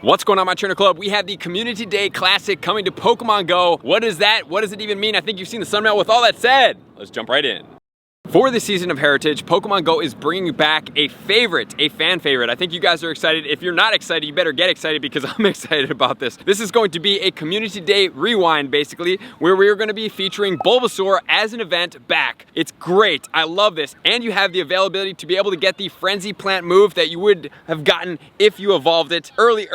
What's going on, my trainer club? We have the Community Day Classic coming to Pokemon Go. What is that? What does it even mean? I think you've seen the thumbnail. With all that said, let's jump right in. For the Season of Heritage, Pokemon Go is bringing back a fan favorite. I think you guys are excited. If you're not excited, you better get excited because I'm excited about this. This is going to be a Community Day rewind, basically, where we are going to be featuring Bulbasaur as an event back. It's great. I love this. And you have the availability to be able to get the Frenzy Plant move that you would have gotten if you evolved it early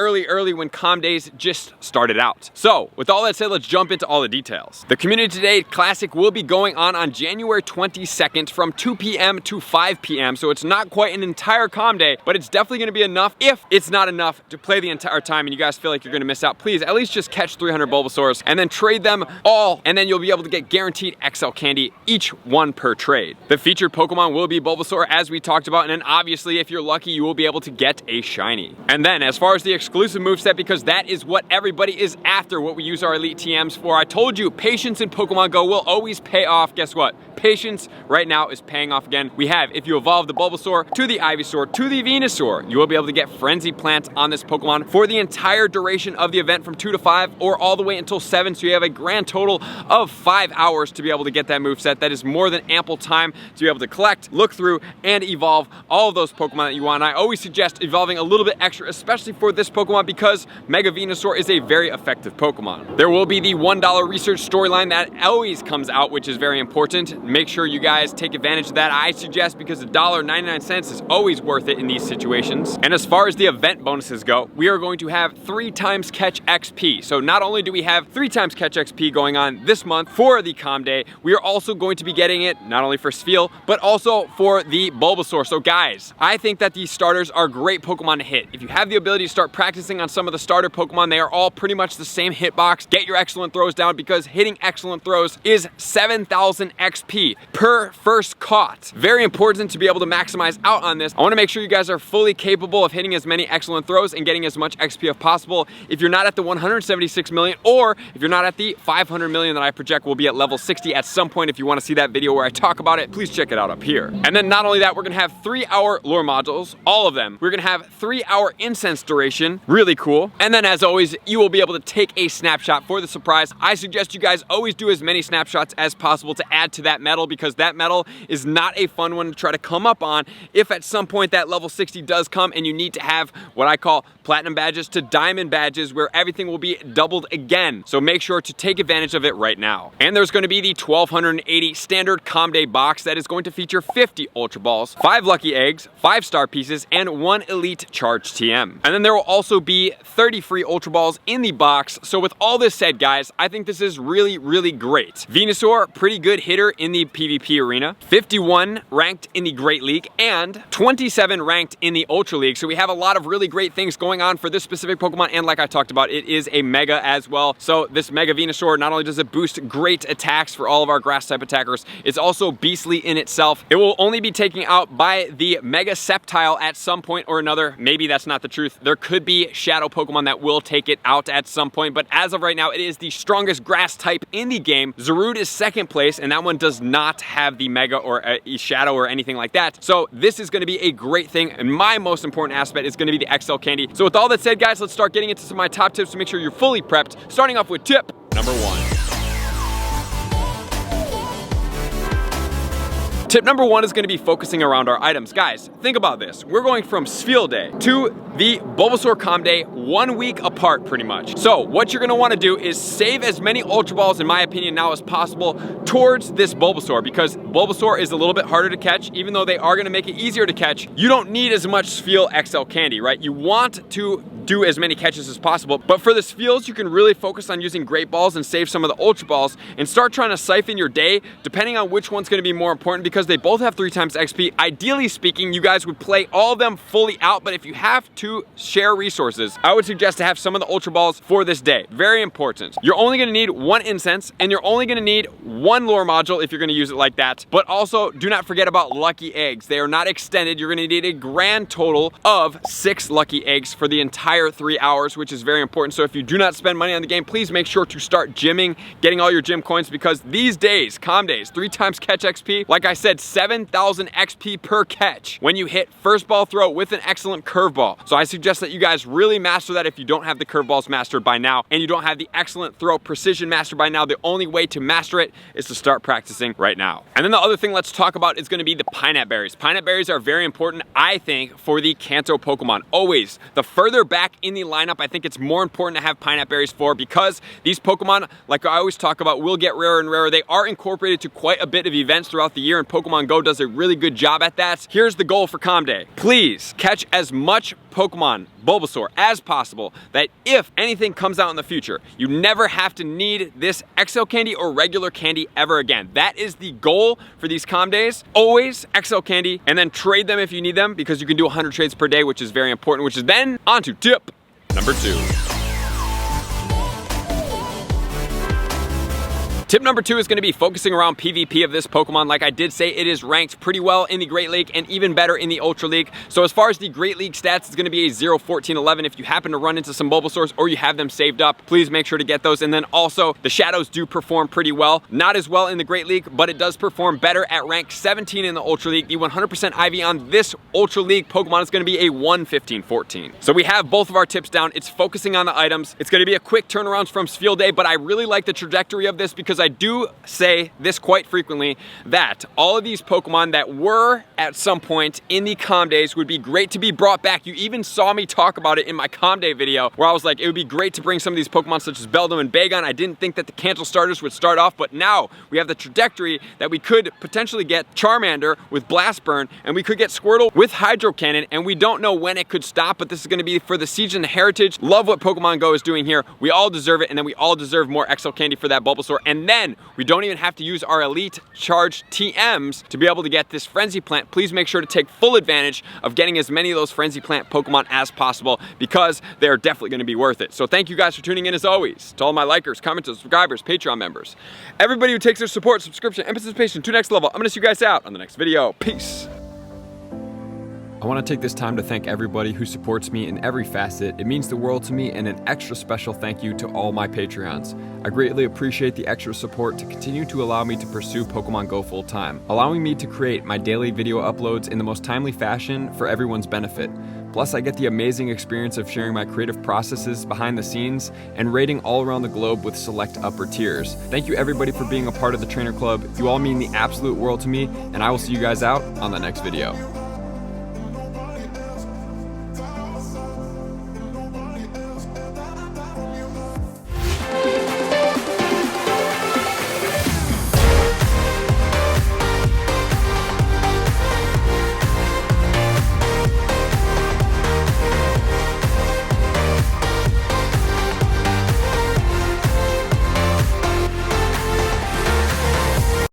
when Calm Days just started out. So, with all that said, let's jump into all the details. The Community Day Classic will be going on January 22nd from 2 p.m. to 5 p.m. So it's not quite an entire Calm Day, but it's definitely going to be enough. If it's not enough to play the entire time and you guys feel like you're going to miss out, please at least just catch 300 Bulbasaurs and then trade them all, and then you'll be able to get guaranteed XL candy, each one per trade. The featured Pokemon will be Bulbasaur, as we talked about, and then obviously if you're lucky, you will be able to get a shiny. And then as far as the exclusive moveset, because that is what everybody is after, what we use our Elite TMs for, I told you, patience in Pokemon Go will always pay off. Guess what? Patience right now is paying off again. We have, if you evolve the Bulbasaur to the Ivysaur to the Venusaur, you will be able to get Frenzy Plant on this Pokemon for the entire duration of the event from 2 to 5 or all the way until 7. So you have a grand total of 5 hours to be able to get that moveset. That is more than ample time to be able to collect, look through, and evolve all of those Pokemon that you want. And I always suggest evolving a little bit extra, especially for this Pokemon, because Mega Venusaur is a very effective Pokemon. There will be the $1 research storyline that always comes out, which is very important. Make sure you guys take advantage of that. I suggest, because $1.99 is always worth it in these situations. And as far as the event bonuses go, we are going to have 3 times catch XP. So not only do we have 3 times catch XP going on this month for the Calm Day, we are also going to be getting it not only for Spheal, but also for the Bulbasaur. So guys, I think that these starters are great Pokemon to hit. If you have the ability to start practicing on some of the starter Pokemon, they are all pretty much the same hitbox. Get your excellent throws down, because hitting excellent throws is 7,000 XP per first caught. Very important to be able to maximize out on this. I want to make sure you guys are fully capable of hitting as many excellent throws and getting as much XP as possible. If you're not at the 176 million, or if you're not at the 500 million that I project will be at level 60 at some point, if you want to see that video where I talk about it, please check it out up here. And then not only that, we're going to have 3-hour lure modules, all of them. We're going to have 3-hour incense duration, really cool. And then as always, you will be able to take a snapshot for the surprise. I suggest you guys always do as many snapshots as possible to add to that medal, because that medal is not a fun one to try to come up on if at some point that level 60 does come and you need to have what I call platinum badges to diamond badges, where everything will be doubled again. So make sure to take advantage of it right now. And there's going to be the 1280 standard Calm Day box that is going to feature 50 Ultra Balls, 5 Lucky Eggs, 5 Star Pieces, and 1 Elite Charge TM. And then there will also be 30 free Ultra Balls in the box. So with all this said, guys, I think this is really great. Venusaur, pretty good hitter in the PvP arena, 51 ranked in the Great League, and 27 ranked in the Ultra League. So we have a lot of really great things going on for this specific Pokemon, and like I talked about, it is a Mega as well. So this Mega Venusaur, not only does it boost great attacks for all of our grass type attackers, it's also beastly in itself. It will only be taken out by the Mega Sceptile at some point or another. Maybe that's not the truth. There could be Shadow Pokemon that will take it out at some point, but as of right now, it is the strongest grass type in the game. Zarude is second place, and that one does not have the Mega or a Shadow or anything like that. So this is going to be a great thing, and my most important aspect is going to be the XL candy. So with all that said, guys, let's start getting into some of my top tips to make sure you're fully prepped. Starting off with tip number 1. Tip number 1 is going to be focusing around our items. Guys, think about this. We're going from Spheal Day to the Bulbasaur Calm Day 1 week apart, pretty much. So what you're going to want to do is save as many Ultra Balls, in my opinion, now as possible towards this Bulbasaur, because Bulbasaur is a little bit harder to catch. Even though they are going to make it easier to catch, you don't need as much Spheal XL candy, right? You want to do as many catches as possible, but for the Spheals, you can really focus on using Great Balls and save some of the Ultra Balls and start trying to siphon your day, depending on which one's going to be more important, because they both have 3 times XP. Ideally speaking, you guys would play all of them fully out, but if you have to share resources, I would suggest to have some of the Ultra Balls for this day. Very important. You're only going to need 1 incense, and you're only going to need 1 lure module if you're going to use it like that. But also, do not forget about Lucky Eggs. They are not extended. You're going to need a grand total of 6 Lucky Eggs for the entire entire 3 hours, which is very important. So if you do not spend money on the game, please make sure to start gymming, getting all your gym coins, because these days, calm days, 3 times catch XP, like I said, 7,000 XP per catch when you hit first ball throw with an excellent curveball. So I suggest that you guys really master that if you don't have the curveballs mastered by now and you don't have the excellent throw precision mastered by now. The only way to master it is to start practicing right now. And then the other thing let's talk about is going to be the pineapple berries. Pineapple berries are very important, I think, for the Kanto Pokemon. Always, the further back in the lineup, I think it's more important to have pineapple berries for, because these Pokemon, like I always talk about, will get rarer and rarer. They are incorporated to quite a bit of events throughout the year, and Pokemon Go does a really good job at that. Here's the goal for Calm Day. Please catch as much Pokemon Bulbasaur as possible, that if anything comes out in the future, you never have to need this XL candy or regular candy ever again. That is the goal for these Calm Days. Always XL candy, and then trade them if you need them, because you can do 100 trades per day, which is very important, which is then on to tip number 2. Tip number 2 is going to be focusing around PvP of this Pokemon. Like I did say, it is ranked pretty well in the Great League and even better in the Ultra League. So as far as the Great League stats, it's going to be a 0, 14, 11. If you happen to run into some Bulbasaurs or you have them saved up, please make sure to get those. And then also, the Shadows do perform pretty well. Not as well in the Great League, but it does perform better at rank 17 in the Ultra League. The 100% IV on this Ultra League Pokemon is going to be a 1, 15, 14. So we have both of our tips down. It's focusing on the items. It's going to be a quick turnaround from Field Day, but I really like the trajectory of this, because I do say this quite frequently, that all of these Pokemon that were at some point in the Calm Days would be great to be brought back. You even saw me talk about it in my Calm Day video, where I was like, it would be great to bring some of these Pokemon such as Beldum and Bagon. I didn't think that the Kanto starters would start off, but now we have the trajectory that we could potentially get Charmander with Blast Burn, and we could get Squirtle with Hydro Cannon, and we don't know when it could stop, but this is going to be for the Siege and the Heritage. Love what Pokemon Go is doing here. We all deserve it, and then we all deserve more XL candy for that Bulbasaur, and then we don't even have to use our elite charged TMs to be able to get this Frenzy Plant. Please make sure to take full advantage of getting as many of those Frenzy Plant Pokemon as possible, because they're definitely going to be worth it. So thank you guys for tuning in as always. To all my likers, commenters, subscribers, Patreon members, everybody who takes their support, subscription, and participation to the next level, I'm going to see you guys out on the next video. Peace. I want to take this time to thank everybody who supports me in every facet. It means the world to me, and an extra special thank you to all my Patreons. I greatly appreciate the extra support to continue to allow me to pursue Pokemon Go full time, allowing me to create my daily video uploads in the most timely fashion for everyone's benefit. Plus, I get the amazing experience of sharing my creative processes behind the scenes and raiding all around the globe with select upper tiers. Thank you everybody for being a part of the Trainer Club. You all mean the absolute world to me, and I will see you guys out on the next video.